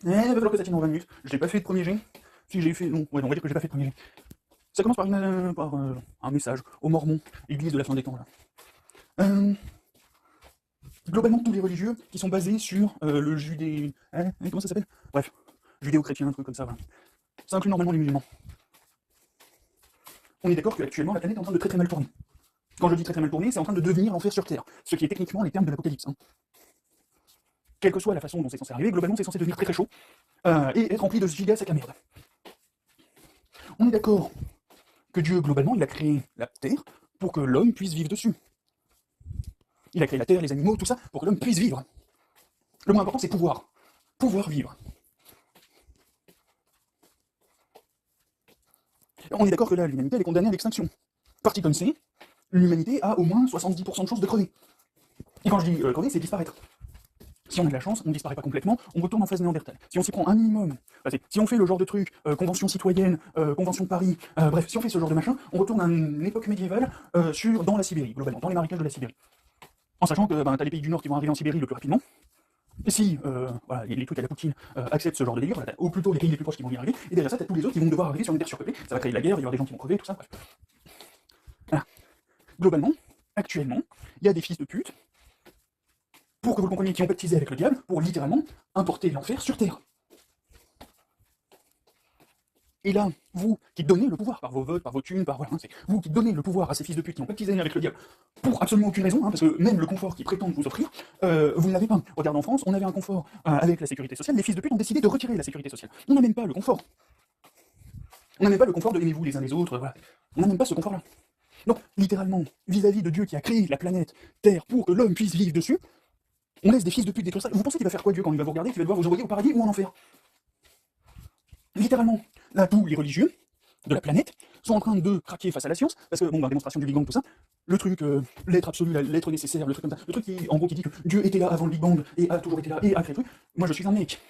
Il va falloir que ça tienne en 20 minutes. Je l'ai pas fait de premier jet. Si j'ai fait. Non, ouais, non, on va dire que j'ai pas fait de premier jet. Ça commence par, un message aux Mormons, église de la fin des temps là. Euh, Globalement, tous les religieux qui sont basés sur le judé. Comment ça s'appelle? Bref, judéo-chrétien, un truc comme ça, voilà. Ça inclut normalement les musulmans. On est d'accord qu'actuellement la planète est en train de très très mal tourner. Quand je dis très très mal tourner, c'est en train de devenir l'enfer sur Terre, ce qui est techniquement les termes de l'Apocalypse. Hein. Quelle que soit la façon dont c'est censé arriver, globalement c'est censé devenir très très chaud et être rempli de giga sac à merde. On est d'accord que Dieu, globalement, il a créé la Terre pour que l'homme puisse vivre dessus. Il a créé la Terre, les animaux, tout ça, pour que l'homme puisse vivre. Le moins important, c'est pouvoir. Pouvoir vivre. On est d'accord que là, l'humanité, elle est condamnée à l'extinction. Parti comme c'est, l'humanité a au moins 70% de chances de crever. Et quand je dis crever, c'est disparaître. Si on a de la chance, on ne disparaît pas complètement, on retourne en phase néandertale. Si on s'y prend un minimum, si on fait le genre de truc, convention citoyenne, convention de Paris, bref, si on fait ce genre de machin, on retourne à une époque médiévale dans la Sibérie, globalement, dans les marécages de la Sibérie. En sachant que t'as les pays du Nord qui vont arriver en Sibérie le plus rapidement, et si voilà, les trucs à la Poutine acceptent ce genre de délire, ou plutôt les pays les plus proches qui vont y arriver, et derrière ça, t'as tous les autres qui vont devoir arriver sur une terre surpeuplée, ça va créer de la guerre, il y aura des gens qui vont crever, tout ça, bref. Voilà. Globalement, actuellement, il y a des fils de pute, pour que vous le compreniez, qui ont pactisé avec le diable, pour littéralement importer l'enfer sur Terre. Et là, vous qui donnez le pouvoir par vos votes, par vos thunes, par voilà, c'est vous qui donnez le pouvoir à ces fils de pute qui ont pactisé avec le diable, pour absolument aucune raison, parce que même le confort qu'ils prétendent vous offrir, vous ne l'avez pas. Regarde en France, on avait un confort avec la sécurité sociale, les fils de pute ont décidé de retirer la sécurité sociale. On n'a même pas le confort. On n'a même pas le confort de aimez-vous les uns les autres, voilà. On n'a même pas ce confort-là. Donc, littéralement, vis-à-vis de Dieu qui a créé la planète Terre pour que l'homme puisse vivre dessus, on laisse des fils de pute détruire ça. Vous pensez qu'il va faire quoi Dieu quand il va vous regarder, qu'il va devoir vous envoyer au paradis ou en enfer? Littéralement, là, tous les religieux de la planète sont en train de craquer face à la science, parce que, bon, démonstration du Big Bang, tout ça, le truc, l'être absolu, l'être nécessaire, le truc comme ça, le truc qui, en gros, qui dit que Dieu était là avant le Big Bang, et a toujours été là, et a créé le truc, moi je suis un mec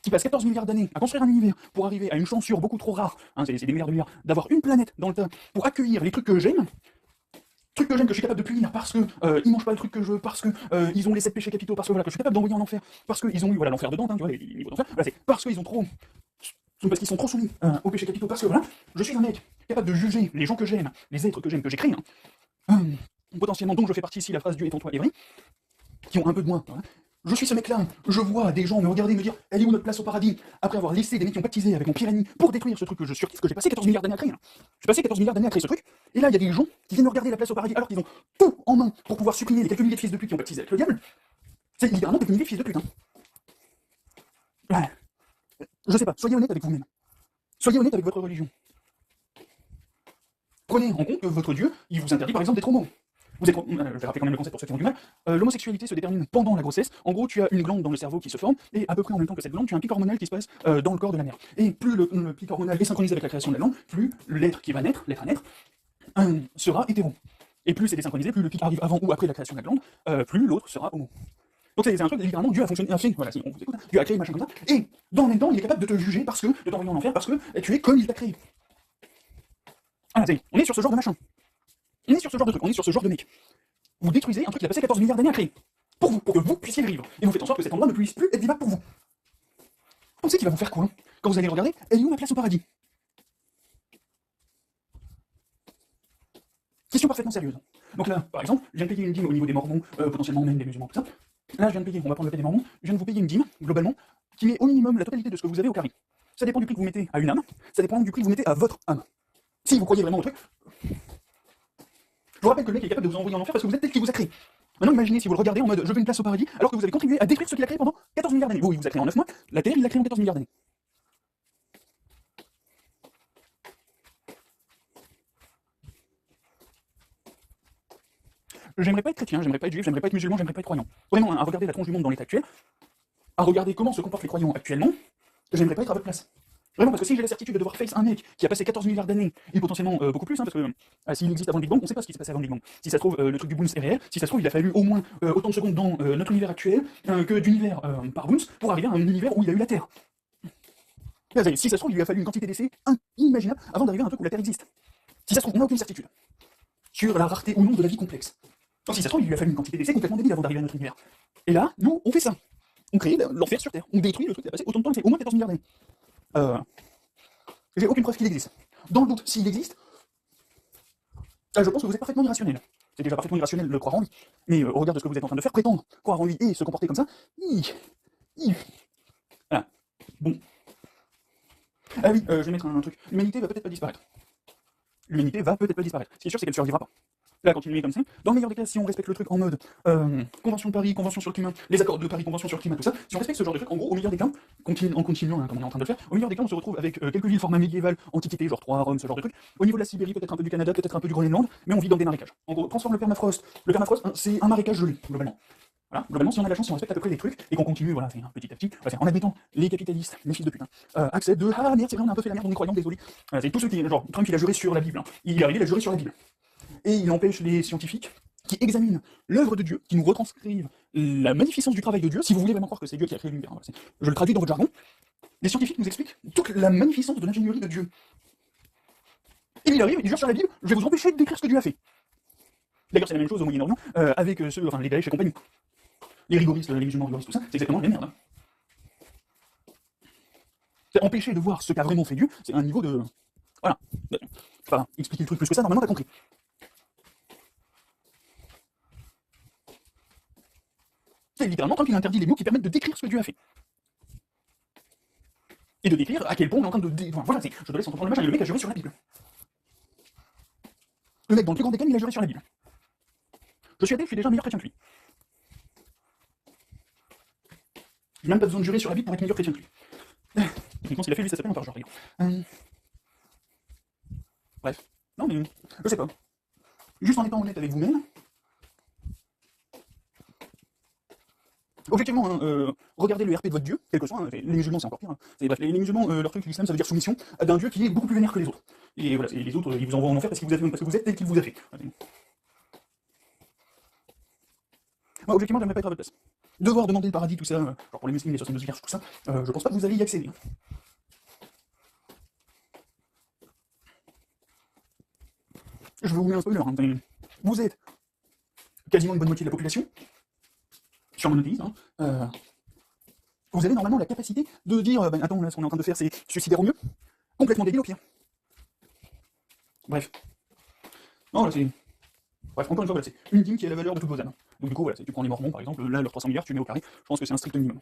qui passe 14 milliards d'années à construire un univers pour arriver à une chance beaucoup trop rare, hein, c'est des milliards, d'avoir une planète dans le tas pour accueillir les trucs que j'aime, que je suis capable de punir parce que ils mangent pas le truc que je veux, parce que ils ont les 7 péchés capitaux, parce que voilà, que je suis capable d'envoyer en enfer, parce qu'ils ont eu voilà l'enfer de Dante, hein, tu vois, les niveaux d'enfer, voilà, c'est parce qu'ils ont trop parce qu'ils sont trop soumis aux péchés capitaux, parce que voilà, je suis un mec capable de juger les gens que j'aime, les êtres que j'aime, que j'ai créés, potentiellement dont je fais partie ici, la phrase Dieu est en toi et vrai, qui ont un peu de moins. Voilà. Je suis ce mec-là, je vois des gens me regarder, me dire elle est où notre place au paradis, après avoir laissé des mecs qui ont baptisé avec mon pire ennemi pour détruire ce truc que je surkiffe, que j'ai passé 14 milliards d'années à créer. Hein. J'ai passé 14 milliards d'années à créer ce truc, et là il y a des gens qui viennent me regarder la place au paradis alors qu'ils ont tout en main pour pouvoir supprimer les quelques milliers de fils de pute qui ont baptisé avec le diable. C'est littéralement quelques milliers de fils de pute. Hein. Ouais. Je sais pas, soyez honnête avec vous-même. Soyez honnête avec votre religion. Prenez en compte que votre Dieu, il vous interdit par exemple d'être homo. Vous êtes, je vais rappeler quand même le concept pour ceux qui ont du mal. L'homosexualité se détermine pendant la grossesse. En gros, tu as une glande dans le cerveau qui se forme, et à peu près en même temps que cette glande, tu as un pic hormonal qui se passe dans le corps de la mère. Et plus le pic hormonal est synchronisé avec la création de la glande, plus l'être qui va naître, l'être à naître, sera hétéro. Et plus c'est désynchronisé, plus le pic arrive avant ou après la création de la glande, plus l'autre sera homo. Donc c'est un truc, littéralement, Dieu a fonctionné, voilà, si on vous écoute, Dieu a créé machin comme ça, et dans le même temps, il est capable de te juger parce que, de t'envoyer en enfer parce que tu es comme il t'a créé. Voilà, on est sur ce genre de machin. On est sur ce genre de truc, on est sur ce genre de mec. Vous détruisez un truc qui a passé 14 milliards d'années à créer. Pour vous, pour que vous puissiez le vivre. Et vous faites en sorte que cet endroit ne puisse plus être vivable pour vous. Vous pensez qu'il va vous faire quoi, hein, quand vous allez regarder, elle est où ma place au paradis? Question parfaitement sérieuse. Donc là, par exemple, je viens de payer une dîme au niveau des Mormons, potentiellement même des musulmans, tout ça. Là, je viens de payer, on va prendre le cas des Mormons, je viens de vous payer une dîme, globalement, qui met au minimum la totalité de ce que vous avez au carré. Ça dépend du prix que vous mettez à une âme, ça dépend du prix que vous mettez à votre âme. Si vous croyez vraiment au truc, je vous rappelle que le mec est capable de vous envoyer en enfer parce que vous êtes tel qu'il vous a créé. Maintenant, imaginez si vous le regardez en mode je veux une place au paradis, alors que vous avez contribué à détruire ce qu'il a créé pendant 14 milliards d'années. Vous, il vous a créé en 9 mois, la Terre, il l'a créé en 14 milliards d'années. J'aimerais pas être chrétien, j'aimerais pas être juif, j'aimerais pas être musulman, j'aimerais pas être croyant. Vraiment, à regarder la tronche du monde dans l'état actuel, à regarder comment se comportent les croyants actuellement, j'aimerais pas être à votre place. Vraiment, parce que si j'ai la certitude de devoir face un mec qui a passé 14 milliards d'années, et potentiellement beaucoup plus, hein, parce que s'il existe avant le Big Bang, on sait pas ce qui s'est passé avant le Big Bang. Si ça se trouve, le truc du Boons est réel, si ça se trouve, il a fallu au moins autant de secondes dans notre univers actuel que d'univers par Boons pour arriver à un univers où il y a eu la Terre. Si ça se trouve, il lui a fallu une quantité d'essais inimaginable avant d'arriver à un truc où la Terre existe. Si ça se trouve, on n'a aucune certitude sur la rareté ou non de la vie complexe. Donc si ça se trouve, il lui a fallu une quantité d'essais complètement débile avant d'arriver à notre univers. Et là, nous, on fait ça. on crée l'enfer sur Terre. On détruit le truc qui a passé autant de temps, c'est au moins 14 milliards d'années. J'ai aucune preuve qu'il existe. Dans le doute, s'il existe, je pense que vous êtes parfaitement irrationnel. C'est déjà parfaitement irrationnel de croire en lui. Mais au regard de ce que vous êtes en train de faire, prétendre croire en lui et se comporter comme ça, voilà. Bon. Ah oui, je vais mettre un truc. L'humanité va peut-être pas disparaître. L'humanité va peut-être pas disparaître. Ce qui est sûr, c'est qu'elle ne survivra pas. Là, continuer comme ça. Dans le meilleur des cas, si on respecte le truc en mode Convention de Paris, Convention sur le climat, les accords de Paris, Convention sur le climat, tout ça, si on respecte ce genre de truc, en gros, au meilleur des cas, en continuant, hein, comme on est en train de le faire, au meilleur des cas, on se retrouve avec quelques villes format médiéval, antiquité, genre Troie, Rome, ce genre de truc. Au niveau de la Sibérie, peut-être un peu du Canada, peut-être un peu du Groenland, mais on vit dans des marécages. En gros, transforme le permafrost. Le permafrost, hein, c'est un marécage gelé, globalement. Voilà, globalement, si on a la chance, si on respecte à peu près les trucs, et qu'on continue, voilà, petit à petit, en admettant les capitalistes, les fils de putain, acceptent de ah merde, c'est vrai, on a un peu fait la merde, on est croyants, désolé. C'est tous ceux qui, genre, Trump, il a juré sur la Bible, hein. Il est arrivé, il a juré sur la Bible. Et il empêche les scientifiques qui examinent l'œuvre de Dieu, qui nous retranscrivent la magnificence du travail de Dieu, si vous voulez vraiment croire que c'est Dieu qui a créé l'univers, je le traduis dans votre jargon, les scientifiques nous expliquent toute la magnificence de l'ingénierie de Dieu. Et il arrive, il jure sur la Bible, je vais vous empêcher de décrire ce que Dieu a fait. D'ailleurs, c'est la même chose au Moyen-Orient, avec les Daesh et compagnie. Les rigoristes, les musulmans rigoristes, tout ça, c'est exactement la même merde. Hein. C'est empêcher de voir ce qu'a vraiment fait Dieu, c'est un niveau de... Voilà. Enfin, expliquer le truc plus que ça, normalement t'as compris. C'est littéralement Trump, il interdit les mots qui permettent de décrire ce que Dieu a fait. Et de décrire à quel point on est en train de... Enfin, voilà, je te laisse entendre le machin, et le mec a juré sur la Bible. Le mec, dans le plus grand des cas, il a juré sur la Bible. Je suis athée, je suis déjà meilleur chrétien que lui. J'ai même pas besoin de jurer sur la Bible pour être meilleur chrétien que lui. Je pense qu'il a fait lui, ça s'appelle un par genre, regarde. Bref. Non mais, je sais pas. Juste en étant honnête avec vous-même, objectivement, hein, regardez le RP de votre Dieu, quel que soit, hein, les musulmans c'est encore pire. Hein. Bref, les musulmans, leur truc, l'islam, ça veut dire soumission d'un Dieu qui est beaucoup plus vénère que les autres. Et voilà, les autres, ils vous envoient en enfer parce que vous êtes tel qu'il vous a fait. Moi, objectivement, j'aimerais pas être à votre place. Devoir demander le paradis, tout ça, genre pour les musulmans, les 72 vierges, tout ça, je pense pas que vous allez y accéder. Je vous mets un spoiler, hein. Vous êtes quasiment une bonne moitié de la population, sur monothéisme, vous avez normalement la capacité de dire, attends, là, ce qu'on est en train de faire, c'est suicidaire au mieux, complètement débile au pire. Bref. Non, là, c'est... Bref, encore une fois, voilà, c'est une dîme qui a la valeur de toutes vos âmes. Donc du coup, voilà, tu prends les Mormons, par exemple, là, leurs 300 milliards, tu mets au carré, je pense que c'est un strict minimum.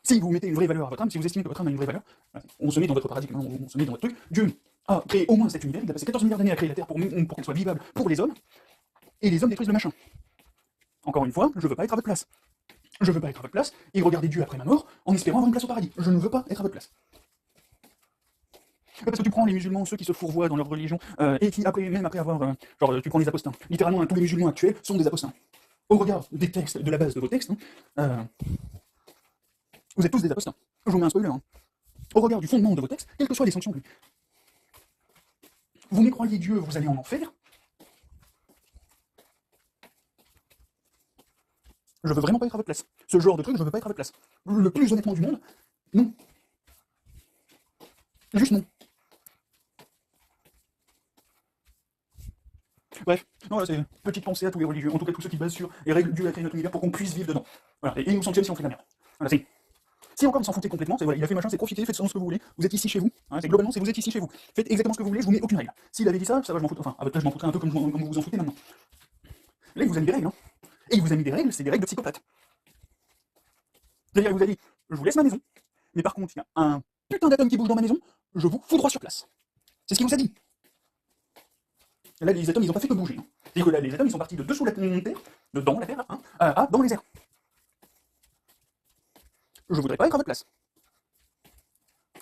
Si vous mettez une vraie valeur à votre âme, si vous estimez que votre âme a une vraie valeur, on se met dans votre paradigme, on se met dans votre truc, Dieu a créé au moins cet univers, il a passé 14 milliards d'années à créer la Terre pour qu'elle soit vivable pour les hommes, et les hommes détruisent le machin. Encore une fois, je veux pas être à votre place. Je veux pas être à votre place, et regarder Dieu après ma mort, en espérant avoir une place au paradis. Je ne veux pas être à votre place. Parce que tu prends les musulmans, ceux qui se fourvoient dans leur religion, et qui, même après avoir... genre, tu prends les apostins. Littéralement, tous les musulmans actuels sont des apostins. Au regard des textes, de la base de vos textes, vous êtes tous des apostins. Je vous mets un spoiler. Hein. Au regard du fondement de vos textes, quelles que soient les sanctions, vous mécroyez Dieu, vous allez en enfer. Je veux vraiment pas être à votre place. Ce genre de truc, je veux pas être à votre place. Le plus honnêtement du monde, non. Juste non. Bref, non, là c'est petite pensée à tous les religieux, en tout cas tous ceux qui basent sur les règles Dieu a créé notre univers pour qu'on puisse vivre dedans. Voilà, et il nous sanctionne si on fait de la merde. Voilà, c'est... Si encore vous s'en foutez complètement, c'est voilà, il a fait machin, c'est profiter, faites ce que vous voulez, vous êtes ici chez vous, hein, c'est globalement c'est vous êtes ici chez vous. Faites exactement ce que vous voulez, je vous mets aucune règle. S'il avait dit ça, ça va, je m'en fous, enfin, à votre place je m'en foutrais un peu comme vous vous en foutez maintenant. Là il vous a mis des règles, hein. Et il vous a mis des règles, c'est des règles de psychopathe. C'est-à-dire il vous a dit, je vous laisse ma maison, mais par contre, il y a un putain d'atome qui bouge dans ma maison, je vous fous droit sur place. C'est ce qu'il vous a dit. Là les atomes ils ont pas fait que bouger. Hein. C'est-à-dire que là les atomes ils sont partis de dessous la Terre, de dans la Terre, hein, à dans les airs. Je voudrais pas être à votre place.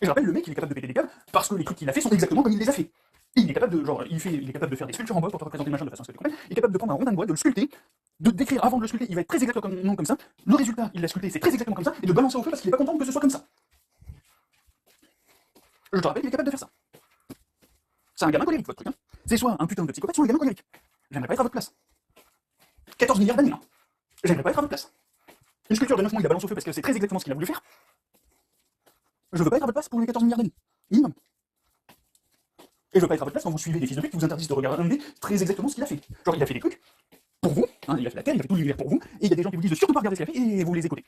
Et je rappelle, le mec, il est capable de péter des câbles parce que les trucs qu'il a fait sont exactement comme il les a fait. Et il est capable de, genre, il est capable de faire des sculptures en bois pour te représenter le machin de façon à ce que tu comprennes. Il est capable de prendre un rondin de bois, de le sculpter, de décrire avant de le sculpter, il va être très exactement comme ça. Le résultat, il l'a sculpté, c'est très exactement comme ça, et de balancer au feu parce qu'il est pas content que ce soit comme ça. Je te rappelle, il est capable de faire ça. C'est un gamin colérique, votre truc, hein. C'est soit un putain de psychopathe, soit un gamin colérique. J'aimerais pas être à votre place. 14 milliards d'années, hein. J'aimerais pas être à votre place. Une sculpture de 9 mois, il la balance au feu parce que c'est très exactement ce qu'il a voulu faire. Je veux pas être à votre place pour les 14 milliards d'années. Minimum. Et je veux pas être à votre place quand vous suivez des fils de pute qui vous interdisent de regarder très exactement ce qu'il a fait. Genre, il a fait des trucs pour vous, hein, il a fait la Terre, il a fait tout l'univers pour vous, et il y a des gens qui vous disent de surtout pas regarder ce qu'il a fait, et vous les écoutez.